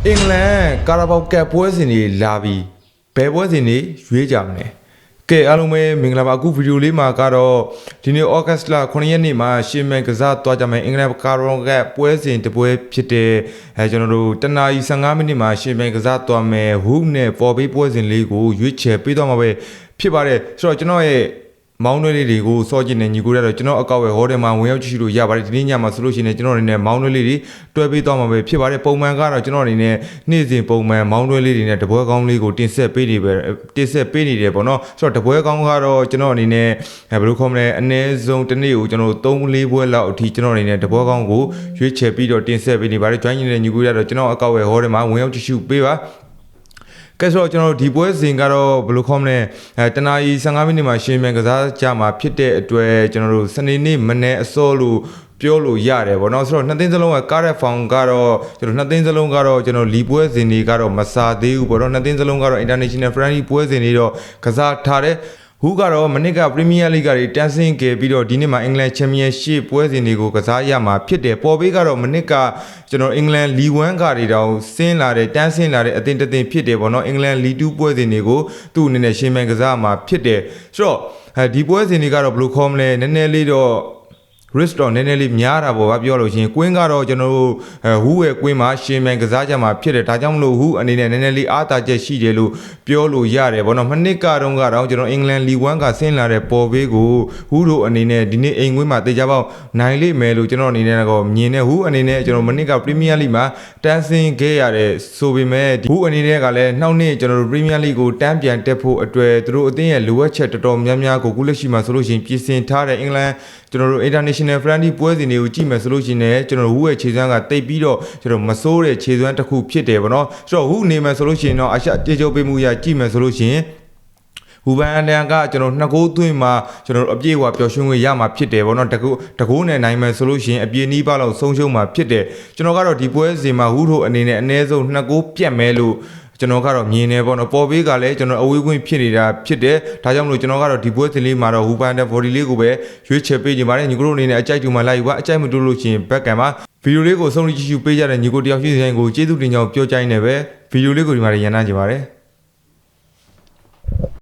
အင်္ဂလန်ကာရာဘောက်ကပ်ပွဲစဉ်တွေလာပြီးဘယ်ပွဲစဉ်တွေရွေးကြမလဲကဲအားလုံးပဲမင်္ဂလာပါအခုဗီဒီယိုလေးမှာကတော့ဒီနေ့ဩဂတ်စ်လ9ရက်နေ့မှာရှင်းမယ်ကစားသွားကြမယ်အင်္ဂလန်ကာရာဘောက်ကပ်ပွဲစဉ်တစ်ပွဲဖြစ်တဲ့ကျွန်တော်တို့တနာရီ15မိနစ်မှာရှင်းမယ်ကစားသွားမယ်ဟူးနဲ့ပေါ်ဘေးပွဲစဉ်လေးကိုရွေးချယ်ပေးသွားမှာပဲဖြစ်ပါတယ်ဆိုတော့ကျွန်တော်ရဲ့မောင်းနှွဲလေးတွေကိုစောကျင်နေညီကိုရတော့ကျွန်တော်အကောက်ဝယ်ဟိုတယ်မှာဝင်ရောက်ကြည့်လို့ရပါတယ်ဒီနေ့ညမှာဆိုလို့ရှိရင်ကျွန်တော်အနေနဲ့မောင်းနှွဲလေးတွေတွဲပေးသွားမှာပဲဖြစ်ပါတယ်ပုံမှန်ကတော့ကျွန်တော်အနေနဲ့နေ့စဉ်ပုံမှန်မောင်းနှွဲလေးတွေနဲ့တပွဲကောင်းလေးကိုတင်ဆက်ပေးနေတယ်ပေါ့နော်ဆိုတော့တပွဲကောင်းကတော့ကျွန်တော်အနေနဲ့ဘယ်လိုခေါ်မလဲအနည်းဆုံးတစ်နေ့ကိုကျွန်တော်3-4ပွဲလောက်အထိကျွန်တော်အနေနဲ့တပွဲကောင်းကိုရွေးချယ်ပြီးတော့တင်ဆက်ပေးနေပါတယ် join နေတဲ့ညီကိုရတော့ကျွန်တော်အကောက်ဝယ်ဟိုတယ်မှာဝင်ရောက်ကြည့်ပေးပါကဲဆိုတော့ကျွန်တော်ဒီပွဲစဉ်ကတော့ဘယ်လိုခေါ်မလဲတနာရီ15မိနစ်မှာရှင်းမြန်ကစားကြမှာဖြစ်တဲ့အတွက်ကျွန်တော်တို့စနေနေ့မနေ့အစောလို့ပြောလို့ရတယ်ဗောနော်ဆိုတော့နှစ်သိန်းစလုံးကကားရက်ဖောင်ကတော့ကျွန်တော်နှစ်သိန်းစလုံးကတော့ကျွန်တော်လီပွဲစဉ်တွေကတော့မစားသေးဘူးဗောနော်နှစ်သိန်းစလုံးကတော့ international friendly ပွဲစဉ်တွေတော့ကစားထားတယ်ဟူးကတော့မနစ်ကပရီးမီးယားလိဂ်ကတန်းဆင်းခဲ့ပြီးတော့ဒီနေ့မှာအင်္ဂလန်ချန်ပီယံရှစ်ပွဲစဉ်တွေကိုကစားရမှာဖြစ်တယ်ပေါ်ဘေးကတော့မနစ်ကကျွန်တော်အင်္ဂလန်လီ1ကတွေတောင်ဆင်းလာတဲ့တန်းဆင်းလာတဲ့အသင်းတစ်သင်းဖြစ်တယ်ပေါ့နော်အင်္ဂလန်လီ2ပွဲစဉ်တွေကိုသူ့အနေနဲ့ရှင်းမှန်ကစားမှာဖြစ်တယ်ဆိုတော့ဒီပွဲစဉ်တွေကတော့ဘယ်လိုခေါ်မလဲနည်းနည်းလေးတော့risk တော့နည်းနည်းလေးများတာပေါ့ဗျာပြောလို့ရှိရင်ကွင်းကတော့ကျွန်တော်တို့ဟူးရဲ့ကွင်းမှာရှင်းမြန်ကစားကြမှာဖြစ်တယ်ဒါကြောင့်မလို့ဟူးအနေနဲ့နည်းနည်းလေးအားသာချက်ရှိတယ်လို့ပြောလို့ရတယ်ဗောနော်မနစ်ကတော့ကျွန်တော်အင်္ဂလန်လီ1ကဆင်းလာတဲ့ပေါ်ဘေးကိုဟူးတို့အနေနဲ့ဒီနေ့အိမ်ကွင်းမှာတေချာပေါက်နိုင်လိမ့်မယ်လို့ကျွန်တော်အနေနဲ့တော့မြင်နေဟူးအနေနဲ့ကျွန်တော်မနစ်ကပရီးမီးယားလိဂ်မှာတန်းဆင်းခဲ့ရတဲ့ဆိုပေမဲ့ဟူးအနေနဲ့ကလည်းနောက်နေ့ကျွန်တော်တို့ပရီးမီးယားလိဂ်ကိုတန်းပြန်တက်ဖို့အတွက်သူတို့အသင်းရဲ့လိုအပ်ချက်တော်တော်များများကိုခုလက်ရှိမှာဆိုလို့ရှိရင်ပြင်ဆင်ထားတဲ့အင်္ဂလန်ကျွန်တော်တို့ international friendly ပွဲစဉ်တွေကိုကြည့်မယ်ဆိုလို့ရှိရင်ကျွန်တော်ဟူးရဲ့ခြေစွမ်းကတိတ်ပြီးတော့ကျွန်တော်မစိုးတဲ့ခြေစွမ်းတစ်ခုဖြစ်တယ်ဗောနော်ဆိုတော့ဟူးနေမယ်ဆိုလို့ရှိရင်တော့အရှတေချိုပေးမှုရကြည့်မယ်ဆိုလို့ရှိရင်ဟူဘန်အန်တန်ကကျွန်တော်နှစ်ဂိုးသွင်းမှာကျွန်တော်အပြည့်အဝပျော်ရွှင်ခွင့်ရမှာဖြစ်တယ်ဗောနော်တကူနဲ့နိုင်မယ်ဆိုလို့ရှိရင်အပြည့်နီးပါလောက်ဆုံးရှုံးမှာဖြစ်တယ်ကျွန်တော်ကတော့ဒီပွဲစဉ်မှာဟူးတို့အနေနဲ့အနည်းဆုံးနှစ်ဂိုးပြတ်မယ်လို့ကျွန်တော်ကတော့မြင်နေပေါ့နော်ပေါ်ဘေးကလည်းကျွန်တော်အဝေးကွင်းဖြစ်နေတာဖြစ်တယ်ဒါကြောင့်မလို့ကျွန်တော်ကတော့ဒီပွဲစဉ်လေးမှာတော့ဟူပန်တဲ့ body လေးကိုပဲရွေးချယ်ပေးကြပါတယ်ညီကိုတို့အနေနဲ့အကြိုက်တူမှလိုက်ပါအကြိုက်မတူလို့ရှိရင် back cam မှာဗီဒီယိုလေးကိုဆုံးဖြတ်ကြည့်ရှုပေးကြတဲ့ညီကိုတယောက်ရှိတဲ့ကိုကျေးဇူးတင်ကြောင်းပြောကြိုင်းနေပဲဗီဒီယိုလေးကိုဒီမှာရန်နာကြပါတယ်